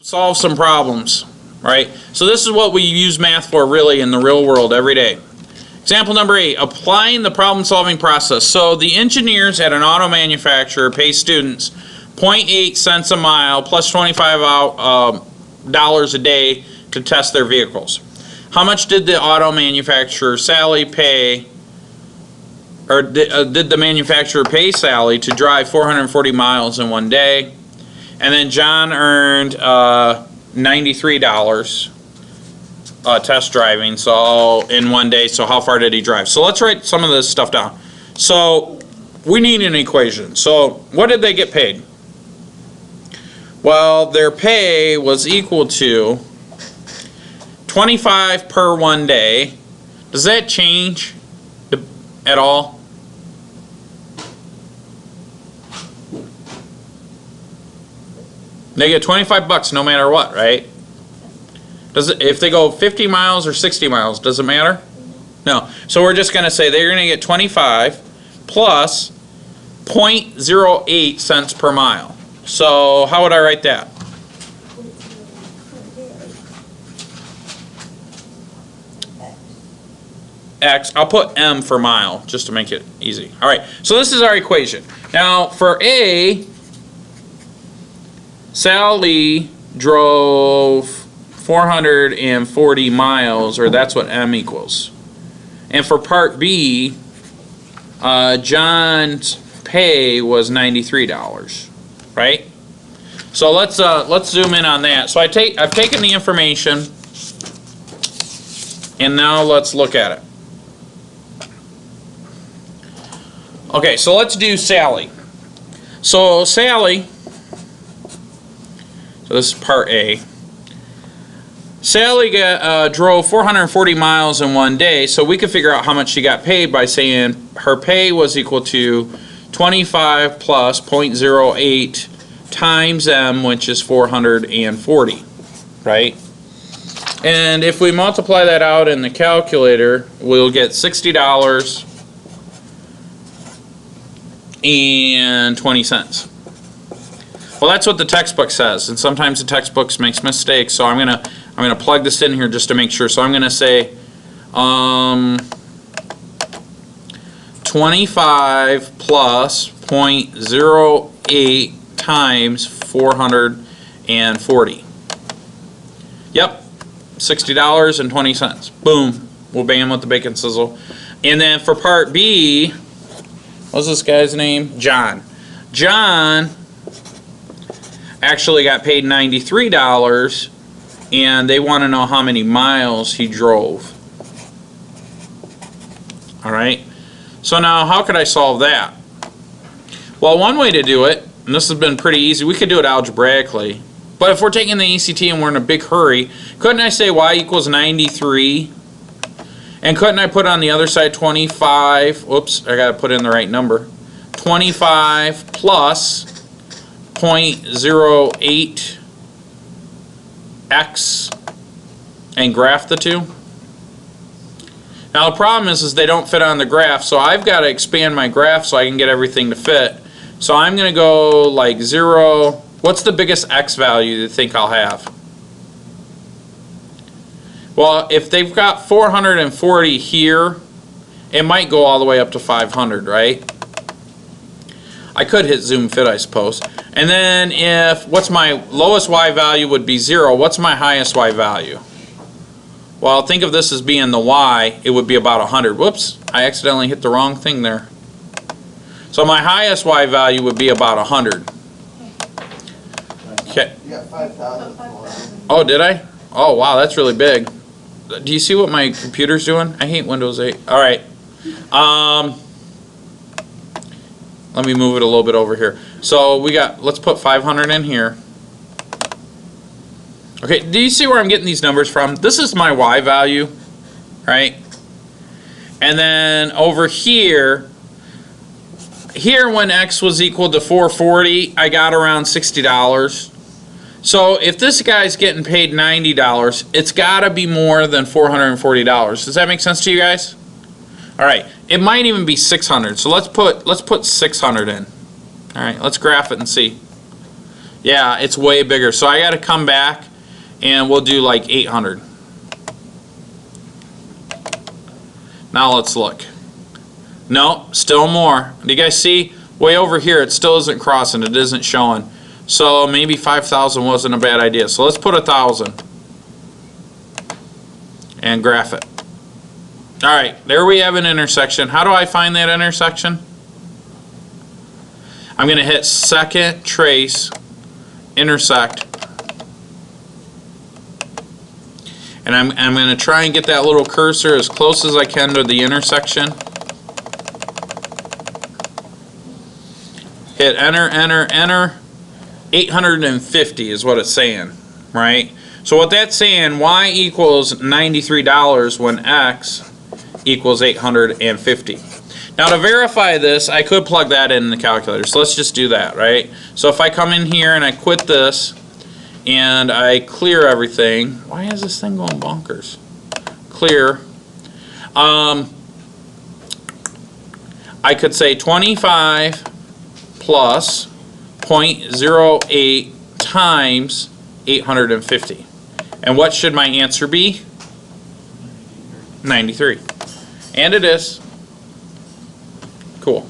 solve some problems, right? So this is what we use math for really in the real world every day. Example number 8, applying the problem-solving process. So the engineers at an auto manufacturer pay students 0.8 cents a mile plus $25 a day to test their vehicles. How much did the auto manufacturer Sally pay, or did the manufacturer pay Sally to drive 440 miles in one day? And then John earned $93 test driving, so in one day. So how far did he drive? So let's write some of this stuff down. So we need an equation. So what did they get paid? Well, their pay was equal to 25 per one day. Does that change at all? They get 25 bucks no matter what, right? Does it, if they go 50 miles or 60 miles, does it matter? No. So we're just going to say they're going to get 25 plus 0.08 cents per mile. So how would I write that? X. I'll put M for mile just to make it easy. All right. So this is our equation. Now for A, Sally drove 440 miles, or that's what M equals. And for part B, John's pay was $93, right? So let's zoom in on that. So I've taken the information, and now let's look at it. Okay, so let's do Sally. So Sally, so this is part A. Sally drove 440 miles in one day, so we could figure out how much she got paid by saying her pay was equal to 25 plus 0.08 times M, which is 440, right? And if we multiply that out in the calculator, we'll get $60.20. Well, that's what the textbook says, and sometimes the textbooks makes mistakes, so I'm gonna plug this in here just to make sure. So I'm gonna say 25 plus 0.08 times 440. Yep, $60.20. Boom. We'll bam with the bacon sizzle. And then for part B, what's this guy's name? John. John actually got paid $93, and they want to know how many miles he drove. Alright, so now how could I solve that? Well, one way to do it, and this has been pretty easy, we could do it algebraically, but if we're taking the ECT and we're in a big hurry, couldn't I say y equals 93? And couldn't I put on the other side 25, whoops, I gotta put in the right number, 25 plus 0.08 x and graph the two? Now the problem is they don't fit on the graph, so I've got to expand my graph so I can get everything to fit. So I'm going to go like 0. What's the biggest x value you think I'll have? Well, if they've got 440 here, it might go all the way up to 500, right? I could hit zoom fit, I suppose. And then what's my lowest y value would be 0. What's my highest y value? Well, think of this as being the y. It would be about 100. Whoops, I accidentally hit the wrong thing there. So my highest y value would be about 100. Okay. You got 5,000. Oh, did I? Oh, wow, that's really big. Do you see what my computer's doing? I hate Windows 8. All right. Let me move it a little bit over here. So let's put 500 in here. Okay, do you see where I'm getting these numbers from? This is my y value, right? And then over here when x was equal to 440, I got around $60. So if this guy's getting paid $90, it's got to be more than $440. Does that make sense to you guys? All right, it might even be 600. So let's put 600 in. All right, let's graph it and see. Yeah, it's way bigger. So I got to come back and we'll do like 800. Now let's look. No, still more. Do you guys see? Way over here, it still isn't crossing. It isn't showing. So maybe 5,000 wasn't a bad idea. So let's put 1,000 and graph it. All right, there we have an intersection. How do I find that intersection? I'm going to hit second trace, intersect, and I'm going to try and get that little cursor as close as I can to the intersection. Hit enter, enter, enter. 850 is what it's saying, right? So what that's saying, y equals $93 when x equals 850. Now to verify this, I could plug that in the calculator. So let's just do that, right? So if I come in here and I quit this and I clear everything, why is this thing going bonkers? Clear. I could say 25 plus 0.08 times 850. And what should my answer be? 93. And it is. Cool.